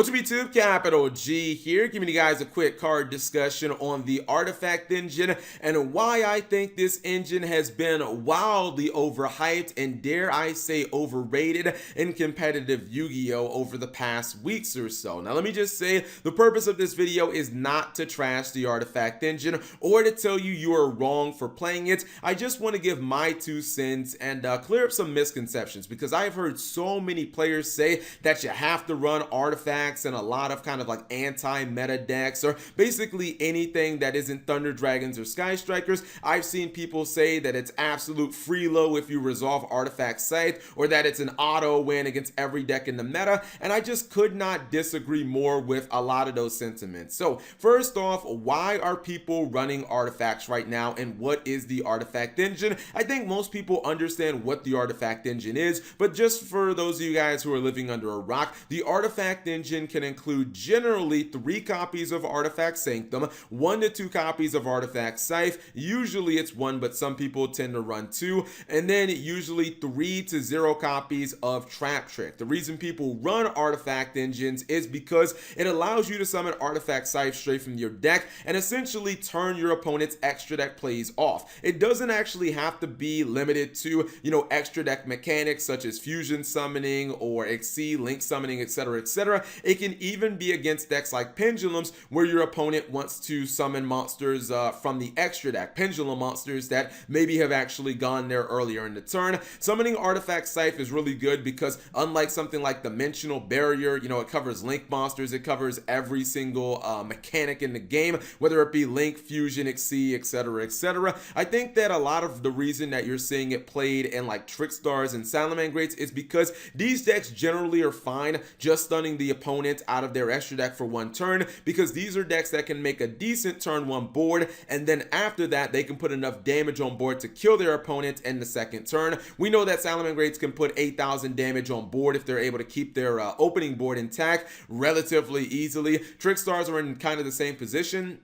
What's up YouTube, Capital G here, giving you guys a quick card discussion on the Artifact engine and why I think this engine has been wildly overhyped and dare I say overrated in competitive Yu-Gi-Oh! Over the past weeks or so. Now let me just say, the purpose of this video is not to trash the Artifact engine or to tell you you are wrong for playing it. I just want to give my 2 cents and clear up some misconceptions, because I've heard so many players say that you have to run Artifact and a lot of kind of like anti-meta decks, or basically anything that isn't Thunder Dragons or Sky Strikers. I've seen people say that it's absolute freelo if you resolve Artifact Scythe, or that it's an auto win against every deck in the meta, and I just could not disagree more with a lot of those sentiments. So first off, why are people running artifacts right now, and what is the Artifact engine? I think most people understand what the Artifact engine is, but just for those of you guys who are living under a rock, the Artifact engine can include generally 3 copies of Artifact Sanctum, 1 to 2 copies of Artifact Scythe, usually it's 1 but some people tend to run 2, and then usually 3 to 0 copies of Trap Trick. The reason people run Artifact engines is because it allows you to summon Artifact Scythe straight from your deck and essentially turn your opponent's extra deck plays off. It doesn't actually have to be limited to, extra deck mechanics such as fusion summoning or Exceed, link summoning, etc, etc. It can even be against decks like Pendulums, where your opponent wants to summon monsters from the extra deck, Pendulum monsters that maybe have actually gone there earlier in the turn. Summoning Artifact Scythe is really good because unlike something like Dimensional Barrier, it covers link monsters, it covers every single mechanic in the game, whether it be link, fusion, Exceed, etc, etc. I think that a lot of the reason that you're seeing it played in like Trickstars and Salamangreats is because these decks generally are fine just stunning the opponent out of their extra deck for 1 turn, because these are decks that can make a decent turn 1 board, and then after that they can put enough damage on board to kill their opponent in the 2nd turn. We know that Salamangreats can put 8,000 damage on board if they're able to keep their opening board intact relatively easily. Trickstars are in kind of the same position,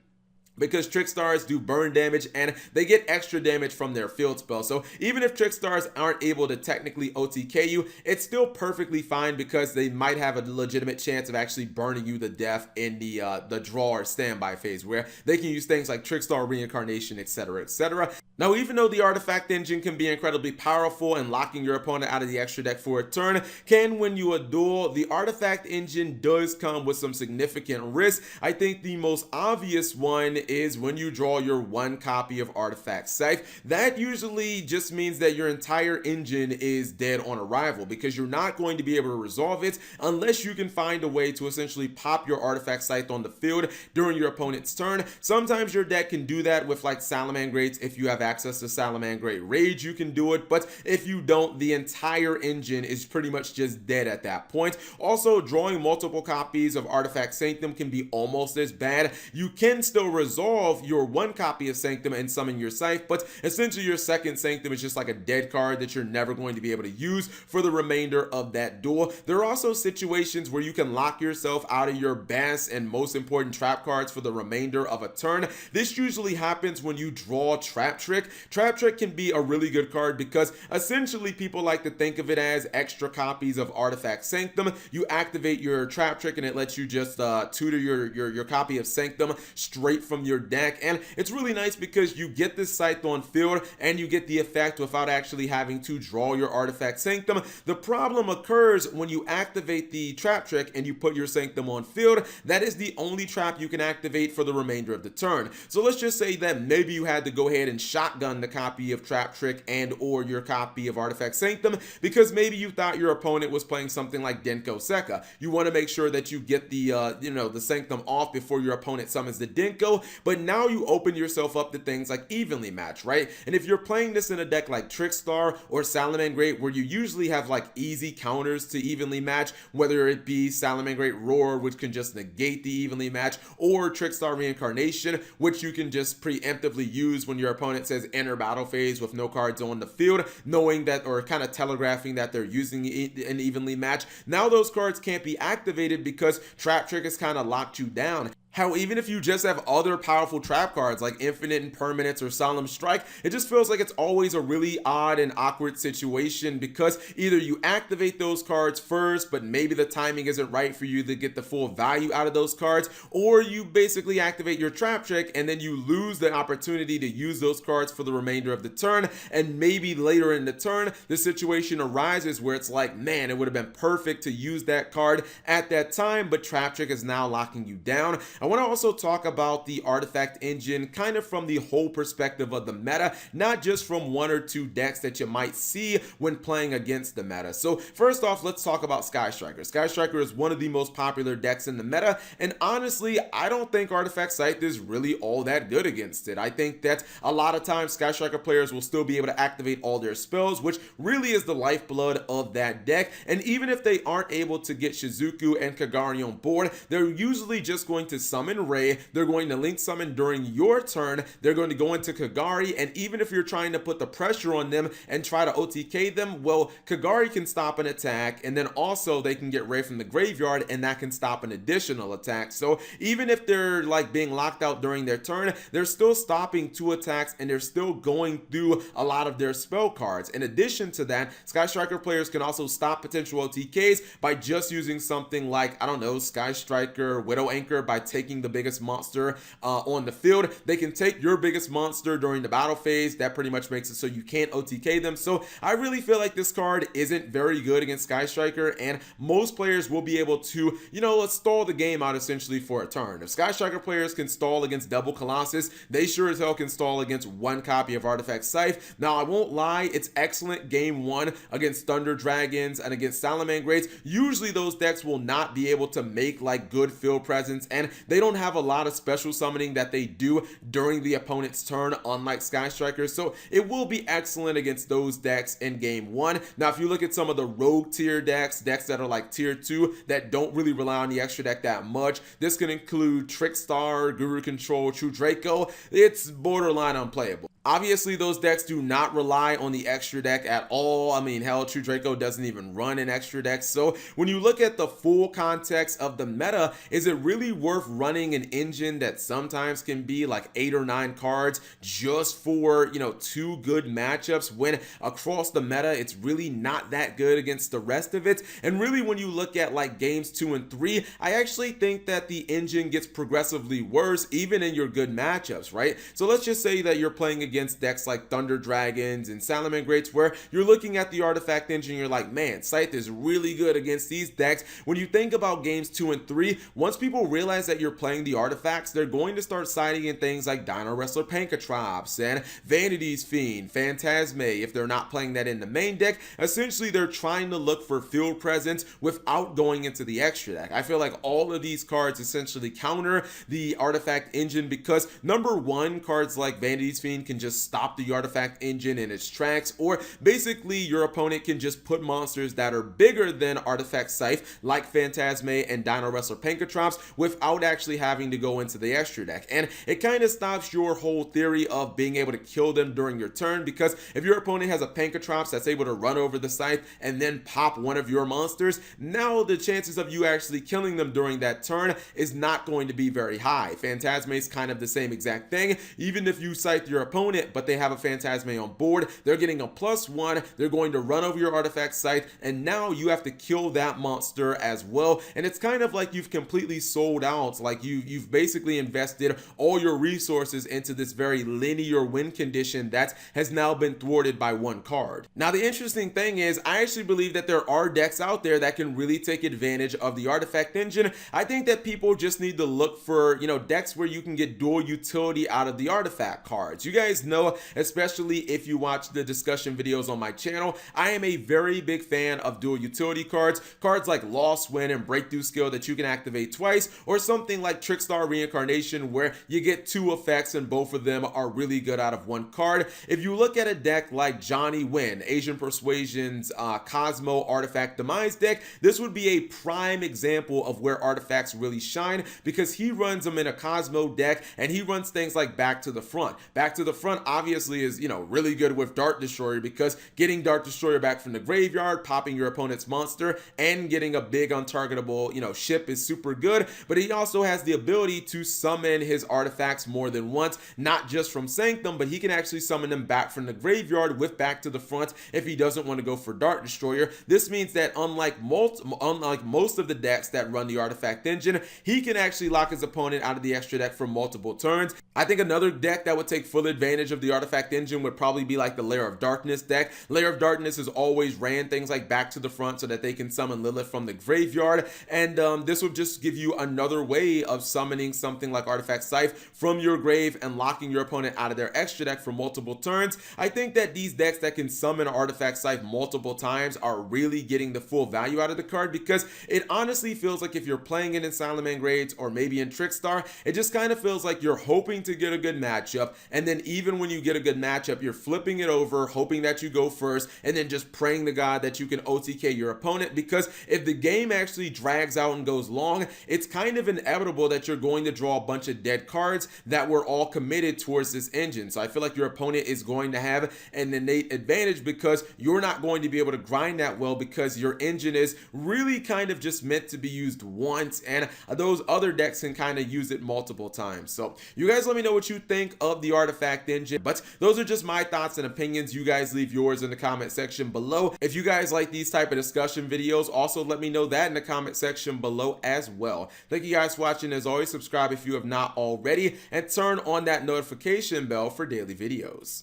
because Trickstars do burn damage and they get extra damage from their field spell. So even if Trickstars aren't able to technically OTK you, it's still perfectly fine because they might have a legitimate chance of actually burning you to death in the draw or standby phase, where they can use things like Trickstar Reincarnation, etc, etc. Now, even though the Artifact engine can be incredibly powerful and locking your opponent out of the extra deck for a turn can win you a duel, the Artifact engine does come with some significant risks. I think the most obvious one is when you draw your 1 copy of Artifact Scythe. That usually just means that your entire engine is dead on arrival, because you're not going to be able to resolve it unless you can find a way to essentially pop your Artifact Scythe on the field during your opponent's turn. Sometimes your deck can do that with like Salamangreats. If you have access to Salamangreat Rage, you can do it, but if you don't, the entire engine is pretty much just dead at that point. Also, drawing multiple copies of Artifact Sanctum can be almost as bad. You can still resolve your 1 copy of Sanctum and summon your Scythe, but essentially your 2nd Sanctum is just like a dead card that you're never going to be able to use for the remainder of that duel. There are also situations where you can lock yourself out of your best and most important trap cards for the remainder of a turn. This usually happens when you draw Trap Trick. Trap Trick can be a really good card because essentially people like to think of it as extra copies of Artifact Sanctum. You activate your Trap Trick and it lets you just tutor your copy of Sanctum straight from your deck, and it's really nice because you get this Scythe on field and you get the effect without actually having to draw your Artifact Sanctum. The problem occurs when you activate the Trap Trick and you put your Sanctum on field. That is the only trap you can activate for the remainder of the turn. So let's just say that maybe you had to go ahead and shotgun the copy of Trap Trick and or your copy of Artifact Sanctum because maybe you thought your opponent was playing something like Denko Sekka. You want to make sure that you get the the Sanctum off before your opponent summons the Denko, but now you open yourself up to things like Evenly Match, right? And if you're playing this in a deck like Trickstar or Salamangreat, where you usually have like easy counters to Evenly Match, whether it be Salamangreat Roar, which can just negate the Evenly Match, or Trickstar Reincarnation, which you can just preemptively use when your opponent says enter battle phase with no cards on the field, knowing that, or kind of telegraphing that they're using an Evenly Match. Now those cards can't be activated because Trap Trick has kind of locked you down. How even if you just have other powerful trap cards like Infinite Impermanence or Solemn Strike, it just feels like it's always a really odd and awkward situation because either you activate those cards first, but maybe the timing isn't right for you to get the full value out of those cards, or you basically activate your trap trick and then you lose the opportunity to use those cards for the remainder of the turn, and maybe later in the turn, the situation arises where it's like, man, it would have been perfect to use that card at that time, but trap trick is now locking you down. I want to also talk about the artifact engine kind of from the whole perspective of the meta, not just from one or two decks that you might see when playing against the meta. So first off, let's talk about Sky Striker. Sky Striker is one of the most popular decks in the meta, and honestly, I don't think Artifact Scythe is really all that good against it. I think that a lot of times Sky Striker players will still be able to activate all their spells, which really is the lifeblood of that deck, and even if they aren't able to get Shizuku and Kagari on board, they're usually just going to summon Ray, they're going to link summon during your turn, they're going to go into Kagari, and even if you're trying to put the pressure on them and try to OTK them, well, Kagari can stop an attack, and then also they can get Ray from the graveyard, and that can stop an additional attack. So even if they're like being locked out during their turn, they're still stopping two attacks, and they're still going through a lot of their spell cards. In addition to that, Sky Striker players can also stop potential OTKs by just using something like, I don't know, Sky Striker Widow Anchor by taking the biggest monster on the field. They can take your biggest monster during the battle phase. That pretty much makes it so you can't OTK them. So I really feel like this card isn't very good against Sky Striker, and most players will be able to, you know, stall the game out essentially for a turn. If Sky Striker players can stall against Double Colossus, they sure as hell can stall against one copy of Artifact Scythe. Now, I won't lie, it's excellent game one against Thunder Dragons and against Salamangreats. Usually those decks will not be able to make like good field presence, and they don't have a lot of special summoning that they do during the opponent's turn, unlike Sky Striker. So it will be excellent against those decks in game one. Now, if you look at some of the rogue tier decks that are like tier 2 that don't really rely on the extra deck that much, this can include Trickstar, Guru Control, True Draco. It's borderline unplayable. Obviously, those decks do not rely on the extra deck at all. I mean, hell, True Draco doesn't even run an extra deck. So when you look at the full context of the meta, is it really worth running an engine that sometimes can be like 8 or 9 cards just for, you know, 2 good matchups when across the meta, it's really not that good against the rest of it? And really, when you look at like games 2 and 3, I actually think that the engine gets progressively worse even in your good matchups, right? So let's just say that you're playing against decks like Thunder Dragons and Salamangreats, where you're looking at the artifact engine, you're like, man, Scythe is really good against these decks. When you think about games 2 and 3, once people realize that you're playing the artifacts, they're going to start siding in things like Dino Wrestler Pankatrops and Vanity's Fiend, Phantasme. If they're not playing that in the main deck, essentially they're trying to look for field presence without going into the extra deck. I feel like all of these cards essentially counter the artifact engine because, number one, cards like Vanity's Fiend can just stop the artifact engine in its tracks, or basically your opponent can just put monsters that are bigger than Artifact Scythe like Phantasme and Dino Wrestler Pankatrops without actually having to go into the extra deck. And it kind of stops your whole theory of being able to kill them during your turn, because if your opponent has a Pankatrops that's able to run over the Scythe and then pop one of your monsters, now the chances of you actually killing them during that turn is not going to be very high. Phantasme is kind of the same exact thing. Even if you Scythe your opponent but they have a Phantasme on board, they're getting a +1, they're going to run over your Artifact Scythe, and now you have to kill that monster as well. And it's kind of like you've completely sold out, like you've basically invested all your resources into this very linear win condition that has now been thwarted by one card. Now, the interesting thing is, I actually believe that there are decks out there that can really take advantage of the artifact engine. I think that people just need to look for, you know, decks where you can get dual utility out of the artifact cards. You guys know, especially if you watch the discussion videos on my channel, I am a very big fan of dual utility cards like Lost Wind and Breakthrough Skill that you can activate twice, or something like Trickstar Reincarnation where you get 2 effects and both of them are really good out of one card. If you look at a deck like Johnny Wynn, Asian Persuasion's Cosmo Artifact Demise deck, this would be a prime example of where artifacts really shine, because he runs them in a Cosmo deck and he runs things like Back to the Front. Back to the Front front obviously is, really good with Dart Destroyer, because getting Dart Destroyer back from the graveyard, popping your opponent's monster, and getting a big untargetable, ship is super good. But he also has the ability to summon his artifacts more than once, not just from Sanctum, but he can actually summon them back from the graveyard with Back to the Front if he doesn't want to go for Dart Destroyer. This means that unlike most of the decks that run the Artifact engine, he can actually lock his opponent out of the extra deck for multiple turns. I think another deck that would take full advantage of the Artifact engine would probably be like the Lair of Darkness deck. Lair of Darkness has always ran things like Back to the Front so that they can summon Lilith from the graveyard, and this would just give you another way of summoning something like Artifact Scythe from your grave and locking your opponent out of their extra deck for multiple turns. I think that these decks that can summon Artifact Scythe multiple times are really getting the full value out of the card, because it honestly feels like if you're playing it in Salamangreat Grades or maybe in Trickstar, it just kind of feels like you're hoping to get a good matchup, and then even when you get a good matchup, you're flipping it over, hoping that you go first, and then just praying to God that you can OTK your opponent, because if the game actually drags out and goes long, it's kind of inevitable that you're going to draw a bunch of dead cards that were all committed towards this engine. So I feel like your opponent is going to have an innate advantage because you're not going to be able to grind that well, because your engine is really kind of just meant to be used once, and those other decks can kind of use it multiple times. So you guys let me know what you think of the Artifact engine, but those are just my thoughts and opinions. You guys leave yours in the comment section below. If you guys like these type of discussion videos, also let me know that in the comment section below as well. Thank you guys for watching. As always, subscribe if you have not already, and turn on that notification bell for daily videos.